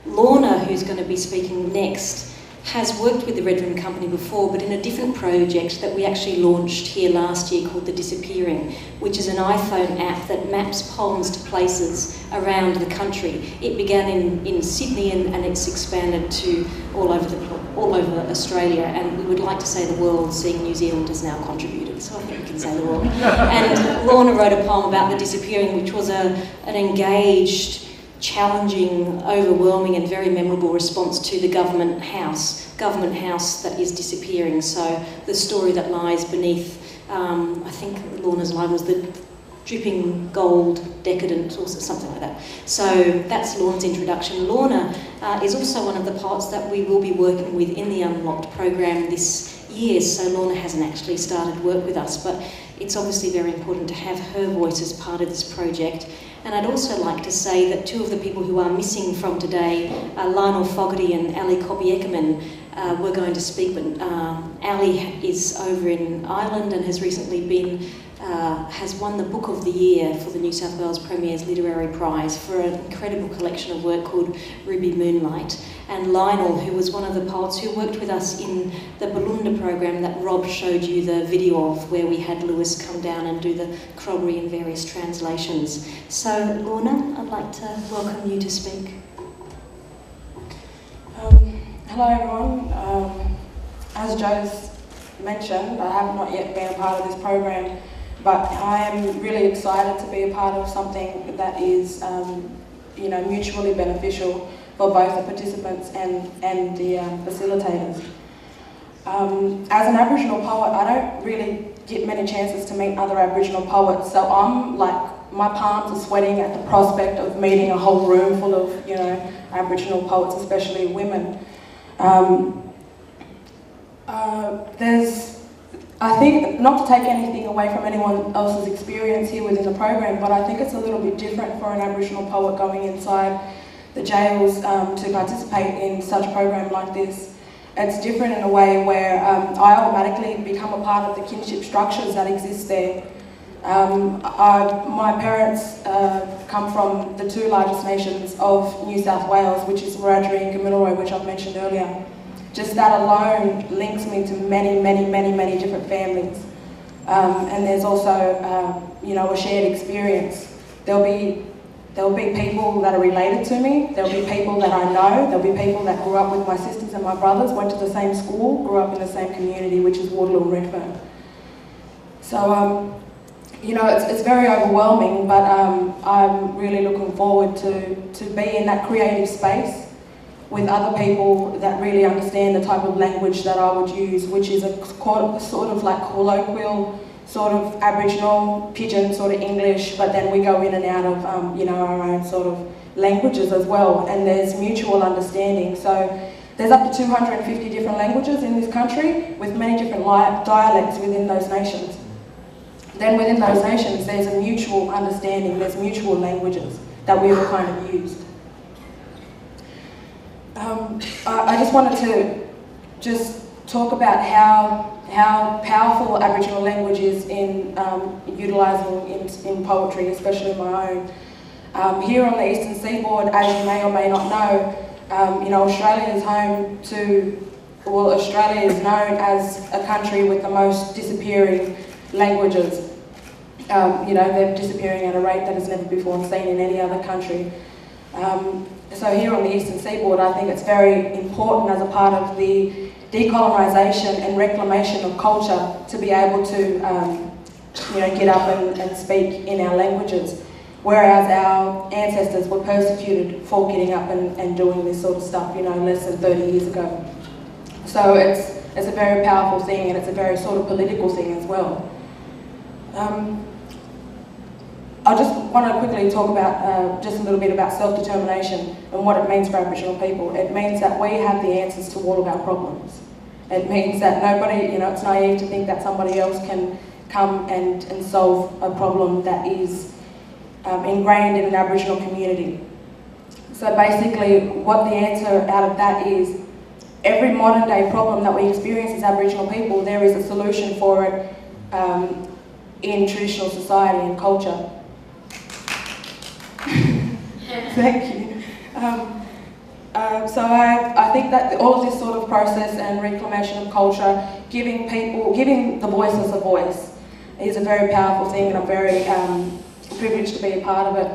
Lorna, who's going to be speaking next, has worked with the Red Room Company before, but in a different project that we actually launched here last year called The Disappearing, which is an iPhone app that maps poems to places around the country. It began in Sydney and it's expanded to all over Australia, and we would like to say the world, seeing New Zealand has now contributed, so I think we can say the world. And Lorna wrote a poem about the disappearing, which was an engaged, challenging, overwhelming and very memorable response to the government house that is disappearing. So the story that lies beneath, I think Lorna's line was the dripping gold decadent or something like that. So that's Lorna's introduction. Lorna is also one of the poets that we will be working with in the Unlocked program this year. So Lorna hasn't actually started work with us, but it's obviously very important to have her voice as part of this project. And I'd also like to say that two of the people who are missing from today, Lionel Fogarty and Ali Kopiekaman, were going to speak, but Ali is over in Ireland and has recently has won the Book of the Year for the New South Wales Premier's Literary Prize for an incredible collection of work called Ruby Moonlight. And Lionel, who was one of the poets who worked with us in the Balunda program that Rob showed you the video of, where we had Lewis come down and do the corroboree in various translations. So, Lorna, I'd like to welcome you to speak. Hello everyone. As Joe's mentioned, I have not yet been a part of this program, but I am really excited to be a part of something that is mutually beneficial for both the participants and the facilitators. As an Aboriginal poet, I don't really get many chances to meet other Aboriginal poets, so I'm like, my palms are sweating at the prospect of meeting a whole room full of, Aboriginal poets, especially women. I think, not to take anything away from anyone else's experience here within the program, but I think it's a little bit different for an Aboriginal poet going inside the jails to participate in such a program like this. It's different in a way where I automatically become a part of the kinship structures that exist there. My parents come from the two largest nations of New South Wales, which is Wiradjuri and Munro, which I've mentioned earlier. Just that alone links me to many different families. And there's also, a shared experience. There'll be people that are related to me, there'll be people that I know, there'll be people that grew up with my sisters and my brothers, went to the same school, grew up in the same community, which is Waterloo and Redfern. So, it's very overwhelming, but I'm really looking forward to be in that creative space with other people that really understand the type of language that I would use, which is a sort of like colloquial, sort of Aboriginal, pidgin sort of English, but then we go in and out of, our own sort of languages as well, and there's mutual understanding. So there's up to 250 different languages in this country, with many different dialects within those nations. Then within those nations, there's a mutual understanding, there's mutual languages that we all kind of used. I just wanted to talk about how powerful Aboriginal language is in utilising in poetry, especially my own. Here on the eastern seaboard, as you may or may not know, Australia is home to, Australia is known as a country with the most disappearing languages. They're disappearing at a rate that has never before seen in any other country. So here on the eastern seaboard, I think it's very important as a part of the decolonisation and reclamation of culture to be able to, get up and speak in our languages, whereas our ancestors were persecuted for getting up and doing this sort of stuff, less than 30 years ago. So it's a very powerful thing, and it's a very sort of political thing as well. I just want to quickly talk about just a little bit about self-determination and what it means for Aboriginal people. It means that we have the answers to all of our problems. It means that nobody, it's naive to think that somebody else can come and solve a problem that is ingrained in an Aboriginal community. So basically, what the answer out of that is, every modern day problem that we experience as Aboriginal people, there is a solution for it in traditional society and culture. Thank you. So I think that all of this sort of process and reclamation of culture, giving the voiceless a voice, is a very powerful thing, and I'm very privileged to be a part of it.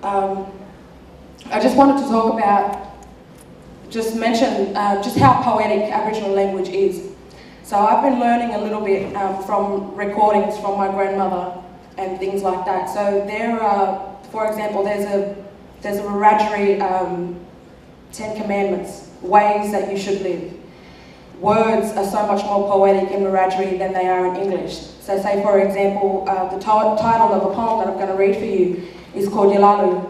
I just wanted to talk about, mention just how poetic Aboriginal language is. So I've been learning a little bit from recordings from my grandmother and things like that. So there are, for example, there's a Wiradjuri 10 Commandments, ways that you should live. Words are so much more poetic in Wiradjuri than they are in English. So say, for example, the title of a poem that I'm going to read for you is called Yalalu,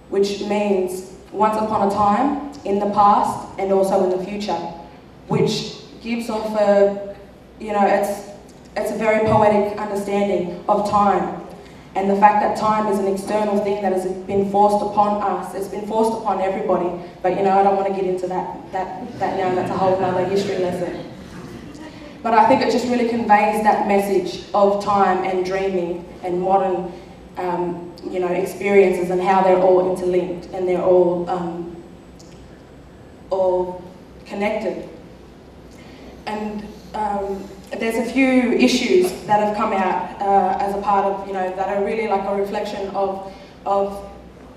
which means once upon a time, in the past, and also in the future, which gives off a, it's a very poetic understanding of time. And the fact that time is an external thing that has been forced upon us. It's been forced upon everybody. But I don't want to get into that now, that's a whole other history lesson. But I think it just really conveys that message of time and dreaming and modern, experiences, and how they're all interlinked and they're all connected. And there's a few issues that have come out as a part of, that are really like a reflection of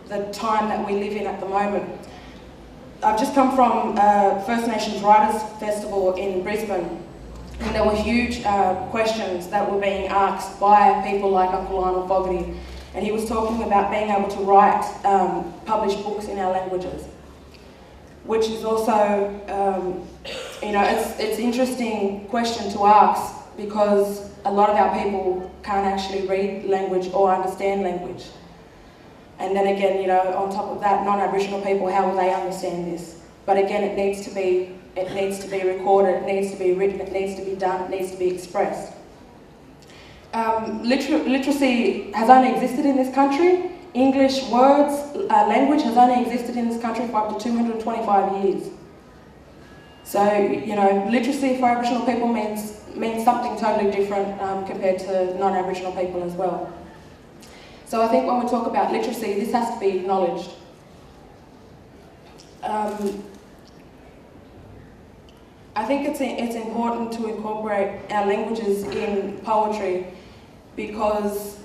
the time that we live in at the moment. I've just come from First Nations Writers Festival in Brisbane, and there were huge questions that were being asked by people like Uncle Lionel Fogarty, and he was talking about being able to write, publish books in our languages, which is also, it's an interesting question to ask, because a lot of our people can't actually read language or understand language. And then again, on top of that, non-Aboriginal people, how will they understand this? But again, it needs to be recorded, it needs to be written, it needs to be done, it needs to be expressed. Literacy has only existed in this country. English words, language has only existed in this country for up to 225 years. So, literacy for Aboriginal people means something totally different compared to non-Aboriginal people as well. So I think when we talk about literacy, this has to be acknowledged. I think it's important to incorporate our languages in poetry, because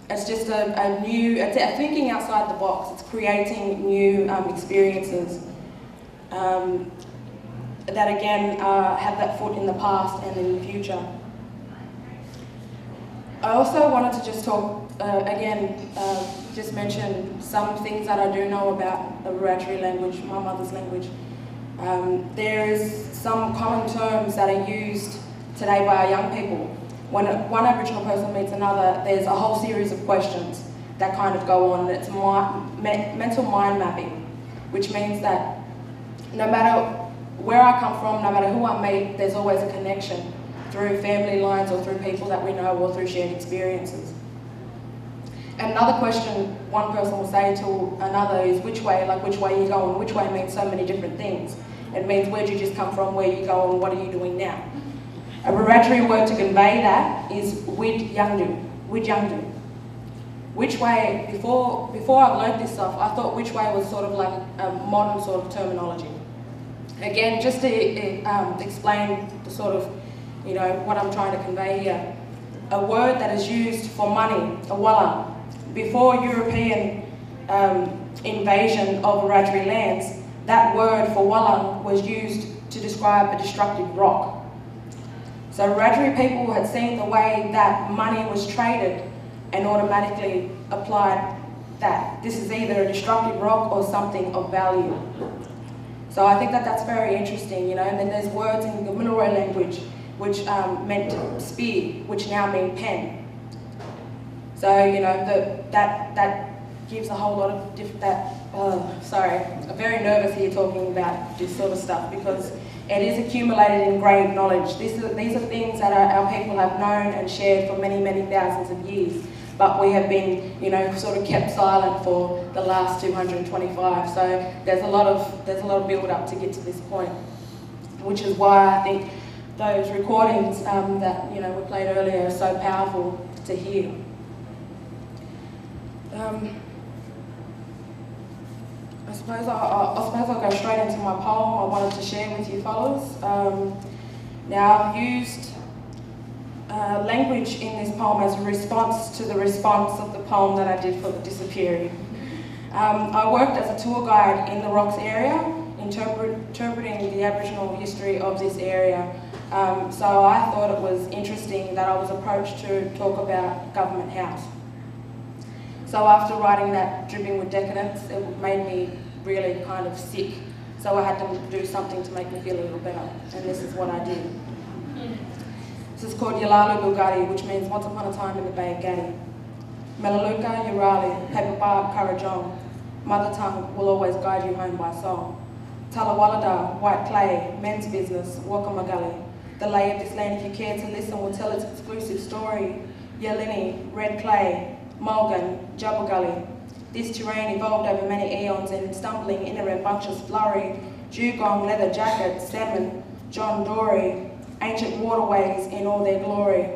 it's just it's thinking outside the box. It's creating new experiences that again have that foot in the past and in the future. I also wanted to just talk just mention some things that I do know about the Wiradjuri language, my mother's language. There's some common terms that are used today by our young people. When one Aboriginal person meets another, there's a whole series of questions that kind of go on. It's mental mind mapping, which means that no matter where I come from, no matter who I meet, there's always a connection through family lines or through people that we know or through shared experiences. And another question one person will say to another is which way you going? Which way means so many different things. It means where'd you just come from, where you going, what are you doing now? A Wiradjuri word to convey that is wid yangdu. Which way, before I learned this stuff, I thought which way was sort of like a modern sort of terminology. Again, just to explain the sort of, what I'm trying to convey here. A word that is used for money, a walla. Before European invasion of Wiradjuri lands, that word for walla was used to describe a destructive rock. So Wiradjuri people had seen the way that money was traded and automatically applied that this is either a destructive rock or something of value. So I think that that's very interesting, and then there's words in the Munro language which meant spear, which now mean pen. So, that gives a whole lot of sorry, I'm very nervous here talking about this sort of stuff, because it is accumulated ingrained knowledge. These are things that our people have known and shared for many, many thousands of years, but we have been, sort of kept silent for the last 225. So there's a lot of build up to get to this point, which is why I think those recordings that we played earlier are so powerful to hear. I suppose I'll go straight into my poem I wanted to share with you fellas. Now I've used language in this poem as a response to the response of the poem that I did for the disappearing. I worked as a tour guide in the Rocks area, interpreting the Aboriginal history of this area. So I thought it was interesting that I was approached to talk about Government House. So after writing that Dripping with Decadence, it made me really kind of sick. So I had to do something to make me feel a little better, and this is what I did. This is called Yalalu Bulgari, which means once upon a time in the Bay of Gadi. Melaleuca, Urali, paper bark, Kurrajong. Mother tongue will always guide you home by song. Talawalada, white clay, men's business, Wakamagali. The lay of this land, if you care to listen, will tell its exclusive story. Yelini, red clay, Mulgan, Jabugully. This terrain evolved over many eons in stumbling, inner rambunctious flurry. Dugong, leather jacket, salmon, John Dory. Ancient waterways in all their glory.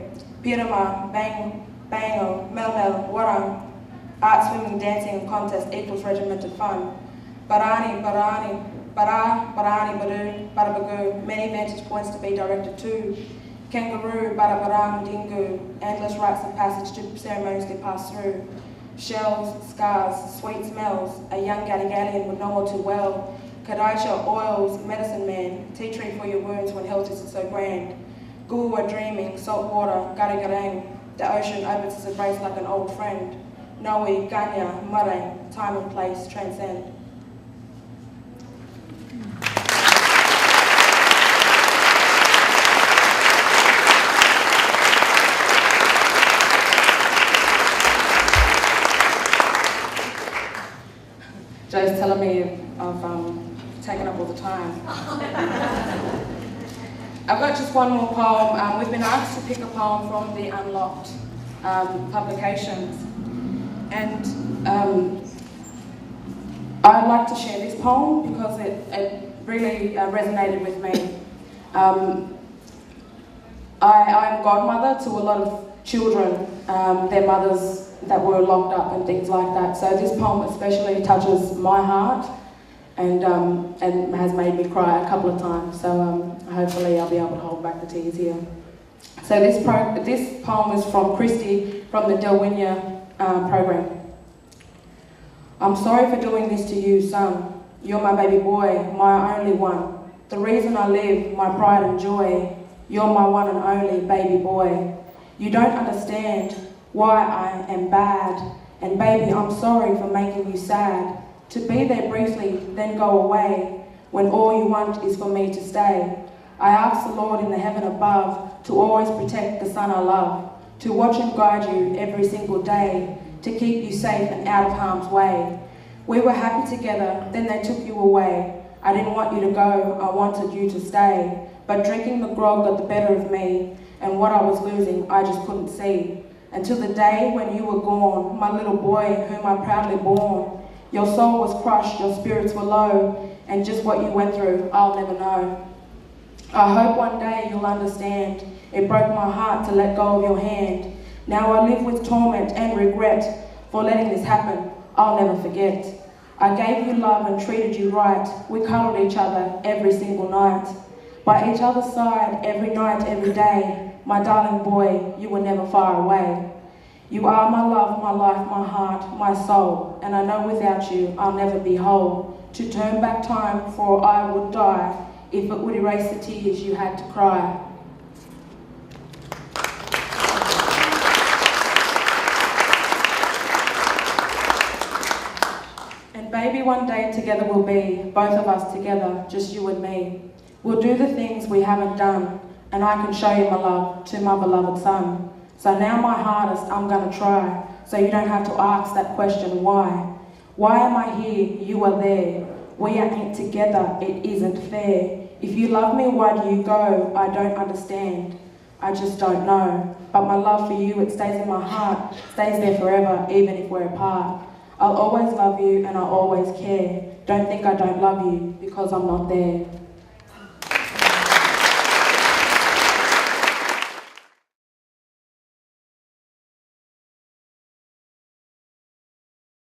Pirama, Bango, Melmel, Warang. Art, swimming, dancing, and contest equals regimented fun. Barani, Badu, Barabagu, many vantage points to be directed to. Kangaroo, Barabarang, Dingu, endless rites of passage to ceremoniously pass through. Shells, scars, sweet smells, a young Gadigallian would know all too well. Kadaicha, oils, medicine man, tea tree for your wounds when health isn't so grand. Gulwa dreaming, salt water, Garigarang, the ocean opens its embrace like an old friend. Noe, Ganya, Marang, time and place transcend. Joe's telling me I've taken up all the time. I've got just one more poem. We've been asked to pick a poem from the Unlocked publications. And I'd like to share this poem because it really resonated with me. I'm godmother to a lot of children, their mothers that were locked up and things like that. So this poem especially touches my heart and has made me cry a couple of times. So hopefully I'll be able to hold back the tears here. So this poem is from Christy from the Delwinia program. I'm sorry for doing this to you, son. You're my baby boy, my only one. The reason I live, my pride and joy. You're my one and only baby boy. You don't understand why I am bad. And baby, I'm sorry for making you sad. To be there briefly, then go away, when all you want is for me to stay. I ask the Lord in the heaven above to always protect the son I love, to watch and guide you every single day, to keep you safe and out of harm's way. We were happy together, then they took you away. I didn't want you to go, I wanted you to stay. But drinking the grog got the better of me, and what I was losing I just couldn't see. Until the day when you were gone, my little boy whom I proudly born. Your soul was crushed, your spirits were low, and just what you went through, I'll never know. I hope one day you'll understand. It broke my heart to let go of your hand. Now I live with torment and regret for letting this happen. I'll never forget. I gave you love and treated you right. We cuddled each other every single night. By each other's side, every night, every day. My darling boy, you were never far away. You are my love, my life, my heart, my soul. And I know without you, I'll never be whole. To turn back time, for I would die, if it would erase the tears you had to cry. And baby, one day together we'll be, both of us together, just you and me. We'll do the things we haven't done, and I can show you my love to my beloved son. So now my hardest I'm gonna try, so you don't have to ask that question, why? Why am I here, you are there? We ain't together, it isn't fair. If you love me, why do you go? I don't understand, I just don't know. But my love for you, it stays in my heart, stays there forever, even if we're apart. I'll always love you and I'll always care. Don't think I don't love you, because I'm not there.